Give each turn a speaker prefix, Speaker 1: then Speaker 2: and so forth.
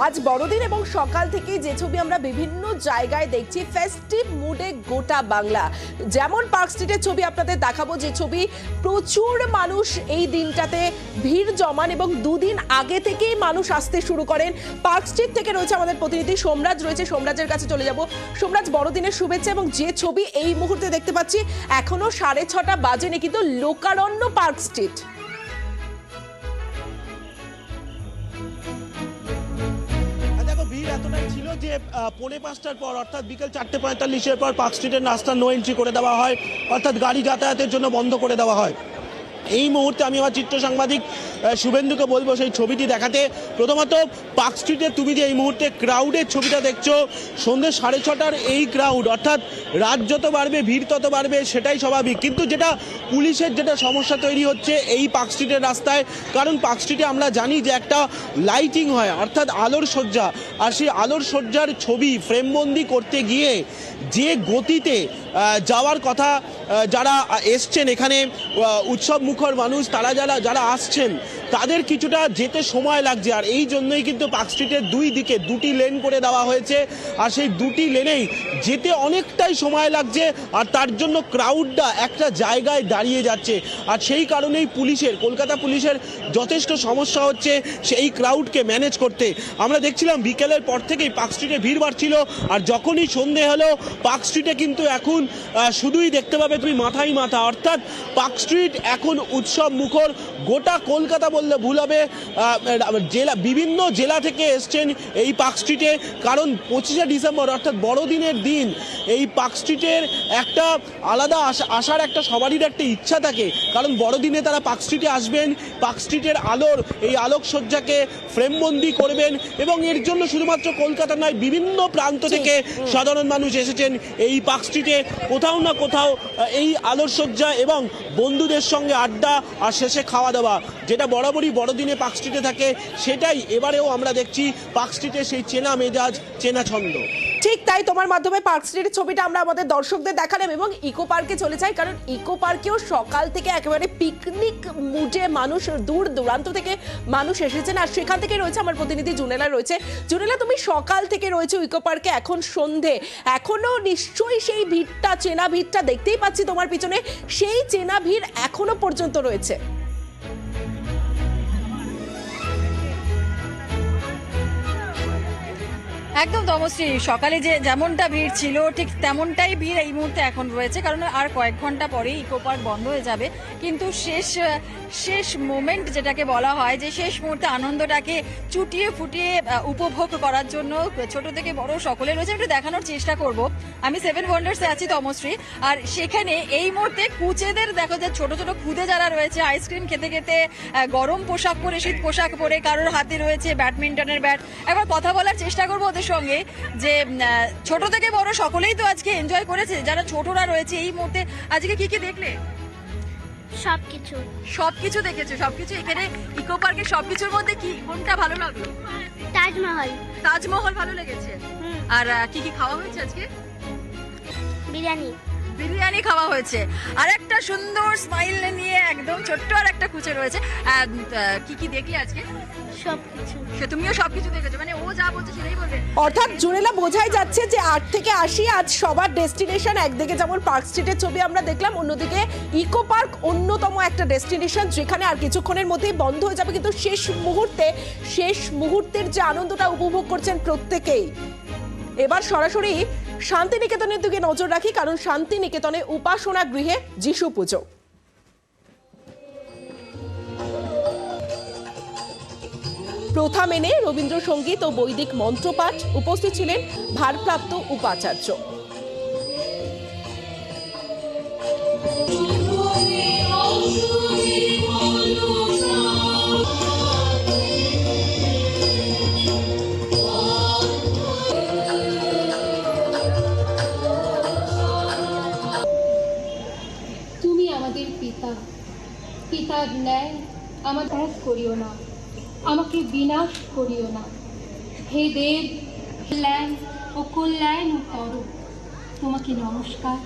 Speaker 1: আজ বড়দিন এবং সকাল থেকে যে ছবি আমরা বিভিন্ন জায়গায় দেখছি, ফেস্টিভ মুডে গোটা বাংলা। যেমন পার্ক স্ট্রিটের ছবি আপনাদের দেখাবো, যে ছবি প্রচুর মানুষ এই দিনটাতে ভিড় জমান এবং দুদিন আগে থেকেই মানুষ আসতে শুরু করেন। পার্ক স্ট্রিট থেকে রয়েছে আমাদের প্রতিনিধি সোমরাজ, রয়েছে সোমরাজের কাছে চলে যাব। সোমরাজ, বড়দিনের শুভেচ্ছা। এবং যে ছবি এই মুহূর্তে দেখতে পাচ্ছি, এখনো 6:30 বাজেনি, কিন্তু লোকারণ্য পার্ক স্ট্রিট।
Speaker 2: ভিড় এতটাই ছিল যে 4:45টার পর অর্থাৎ বিকেল 4:45-এর পর পার্ক স্ট্রিটের রাস্তা নো এন্ট্রি করে দেওয়া হয়, অর্থাৎ গাড়ি যাতায়াতের জন্য বন্ধ করে দেওয়া হয়। এই মুহূর্তে আমি আমার চিত্র সাংবাদিক শুভেন্দুকে বলবো সেই ছবিটি দেখাতে। প্রথমত পার্ক স্ট্রিটে তুমি যে এই মুহূর্তে ক্রাউডের ছবিটা দেখছো, সন্ধ্যে 6:30টার এই ক্রাউড, অর্থাৎ রাত যত বাড়বে ভিড় তত বাড়বে, সেটাই স্বাভাবিক। কিন্তু যেটা পুলিশের যেটা সমস্যা তৈরি হচ্ছে এই পার্ক স্ট্রিটের রাস্তায়, কারণ পার্ক স্ট্রিটে আমরা জানি যে একটা লাইটিং হয়, অর্থাৎ আলোর সজ্জা, আর সেই আলোর সজ্জার ছবি ফ্রেমবন্দি করতে গিয়ে যে গতিতে যাওয়ার কথা, যারা এসছেন এখানে উৎসব মুখর মানুষ, তারা যারা আসছেন তাদের কিছুটা যেতে সময় লাগছে। আর এই জন্যই কিন্তু পার্ক স্ট্রিটের দুই দিকে দুটি লেন করে দেওয়া হয়েছে, আর সেই দুটি লেনেই যেতে অনেকটাই সময় লাগছে, আর তার জন্য ক্রাউডটা একটা জায়গায় দাঁড়িয়ে যাচ্ছে। আর সেই কারণেই কলকাতা পুলিশের যথেষ্ট সমস্যা হচ্ছে সেই ক্রাউডকে ম্যানেজ করতে। আমরা দেখছিলাম বিকেলের পর থেকেই পার্ক স্ট্রিটে ভিড় বাড়ছিল, আর যখনই সন্ধে হলো পার্ক স্ট্রিটে কিন্তু এখন শুধুই দেখতে পাবে তুমি মাথায় মাথা, অর্থাৎ পার্ক স্ট্রিট এখন উৎসব মুখর। গোটা কলকাতা বললে ভুল হবে, বিভিন্ন জেলা থেকে এসছেন এই পার্ক স্ট্রিটে, কারণ 25শে ডিসেম্বর অর্থাৎ বড়দিনের দিন এই পার্ক স্ট্রিটের একটা আলাদা আসার একটা সবারই একটা ইচ্ছা থাকে, কারণ বড়দিনে তারা পার্ক স্ট্রিটে আসবেন, পার্ক স্ট্রিটের এই আলোকসজ্জাকে ফ্রেমবন্দি করবেন। এবং এর জন্য শুধুমাত্র কলকাতা নয়, বিভিন্ন প্রান্ত থেকে সাধারণ মানুষ এসেছেন এই পার্ক স্ট্রিটে, কোথাও না কোথাও এই আলোকসজ্জা এবং বন্ধুদের সঙ্গে আড্ডা, আর শেষে খাওয়া দাওয়া, যেটা বরাবরই বড়দিনে পার্ক স্ট্রিটে থাকে, সেটাই এবারেও আমরা দেখছি পার্ক স্ট্রিটে সেই চেনা মেজাজ, চেনা ছন্দ।
Speaker 1: ঠিক তাই, তোমার মাধ্যমে পার্ক স্ট্রিটের ছবিটা আমরা আমাদের দর্শকদের দেখালাম এবং ইকো পার্কে চলে যাই, কারণ ইকো পার্কেও সকাল থেকে একেবারে পিকনিক মুডে মানুষ, দূর দূরান্ত থেকে মানুষ এসেছেন। আর সেখান থেকে রয়েছে আমার প্রতিনিধি জুনেলা, রয়েছে। জুনেলা, তুমি সকাল থেকে রয়েছে ইকো পার্কে, এখন সন্ধে, এখনো নিশ্চয়ই সেই ভিড়টা, চেনা ভিড়টা দেখতেই পাচ্ছি তোমার পিছনে, সেই চেনা ভিড় এখনো পর্যন্ত রয়েছে।
Speaker 3: একদম তমশ্রী, সকালে যেমনটা ভিড় ছিল ঠিক তেমনটাই ভিড় এই মুহূর্তে এখন রয়েছে, কারণ আর কয়েক ঘন্টা পরেই ইকো পার্ক বন্ধ হয়ে যাবে। কিন্তু শেষ মোমেন্ট যেটাকে বলা হয়, যে শেষ মুহূর্তে আনন্দটাকে চুটিয়ে ফুটিয়ে উপভোগ করার জন্য ছোট থেকে বড় সকলে রয়েছে। একটু দেখানোর চেষ্টা করব। আমি 7 ওয়ান্ডার্সে আছি তমশ্রী, আর সেখানে এই মুহূর্তে কুচেদের দেখো, যে ছোট ছোট খুদে যারা রয়েছে আইসক্রিম খেতে খেতে, গরম পোশাক পরে, শীত পোশাক পরে, কারোর হাতে রয়েছে ব্যাডমিন্টনের ব্যাট। একবার কথা বলার চেষ্টা করবো ওদের সঙ্গে, যে ছোট থেকে বড় সকলেই তো আজকে এনজয় করেছে। যারা ছোটরা রয়েছে এই মুহূর্তে আজকে কি কি দেখলে? সবকিছু দেখেছো? সবকিছু এখানে ইকো পার্কে সবকিছুর মধ্যে কোনটা ভালো লাগলো? তাজমহল ভালো লেগেছে। আর কি কি খাওয়া হয়েছে আজকে? বিরিয়ানি খাওয়া হয়েছে। আর একটা সুন্দর স্মাইল নিয়ে একদম ছোট্ট আর একটা কুচে রয়েছে। কি কি দেখলি আজকে?
Speaker 4: সবকিছু।
Speaker 3: তুমিও সবকিছু দেখেছো, মানে ও যা বলছে সেটাই বলবে।
Speaker 1: অর্থাৎ জুনেলা, বোঝাই যাচ্ছে যে 8 থেকে 80 আজ সবার ডেস্টিনেশন। একদিকে যেমন পার্ক স্ট্রিটের ছবি আমরা দেখলাম, অন্যদিকে ইকো পার্ক অন্যতম একটা ডেস্টিনেশন, যেখানে আর কিছুক্ষণের মধ্যেই বন্ধ হয়ে যাবে, কিন্তু শেষ মুহূর্তের যে আনন্দটা উপভোগ করছেন প্রত্যেকেই। এবার সরাসরি শান্তিনিকেতনের দিকে নজর রাখি, কারণ শান্তিনিকেতনে উপাসনা গৃহে যিশু পুজো। প্রথা মেনে রবীন্দ্রসঙ্গীত ও বৈদিক মন্ত্রপাঠ, উপস্থিত ছিলেন ভারপ্রাপ্ত উপাচার্য।
Speaker 4: তুমি আমাদের পিতার ন্যায় আমার ত্যাগ করিও না, আমাকে বিনাশ করিও না। হে দেব, কল্যাণ ও কল্যাণ করো, তোমাকে নমস্কার।